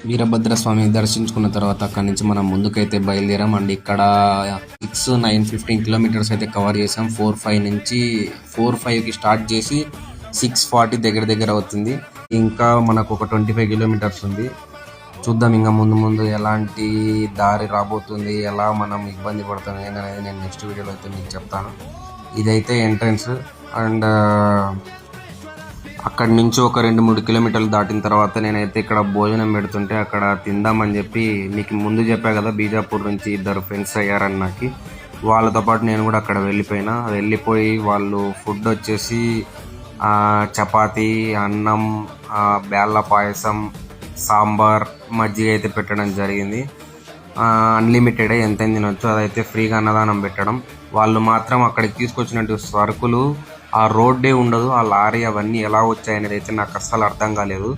వీరభద్రస్వామి దర్శించుకున్న తర్వాత అక్కడి నుంచి మనం ముందుకైతే బయలుదేరాం అండ్ ఇక్కడ 9-15 కిలోమీటర్స్ అయితే కవర్ చేసాం. 4-5 నుంచి 4-5కి స్టార్ట్ చేసి 6-40 దగ్గర అవుతుంది. ఇంకా మనకు ఒక 25 కిలోమీటర్స్ ఉంది. చూద్దాం ఇంకా ముందు ముందు ఎలాంటి దారి రాబోతుంది, ఎలా మనం ఇబ్బంది పడుతుంది అనేది నేను నెక్స్ట్ వీడియోలో అయితే మీకు చెప్తాను. ఇదైతే ఎంట్రన్స్ అండ్ అక్కడి నుంచి ఒక 2-3 కిలోమీటర్లు దాటిన తర్వాత నేనైతే ఇక్కడ భోజనం పెడుతుంటే అక్కడ తిందామని చెప్పి మీకు ముందు చెప్పా కదా, బీజాపూర్ నుంచి 2 ఫ్రెండ్స్ అయ్యారని నాకు. వాళ్ళతో పాటు నేను కూడా అక్కడ వెళ్ళిపోయి వాళ్ళు ఫుడ్ వచ్చేసి చపాతీ, అన్నం, బేళ్ళ పాయసం, సాంబార్, మజ్జిగ అయితే పెట్టడం జరిగింది. అన్లిమిటెడ్ ఎంత తినొచ్చు, అదైతే ఫ్రీగా అన్నదానం పెట్టడం. వాళ్ళు మాత్రం అక్కడికి తీసుకొచ్చినట్టు సరుకులు ఆ రోడ్డే ఉండదు, ఆ లారీ అవన్నీ ఎలా వచ్చాయనేది అయితే నాకు అస్సలు అర్థం కాలేదు.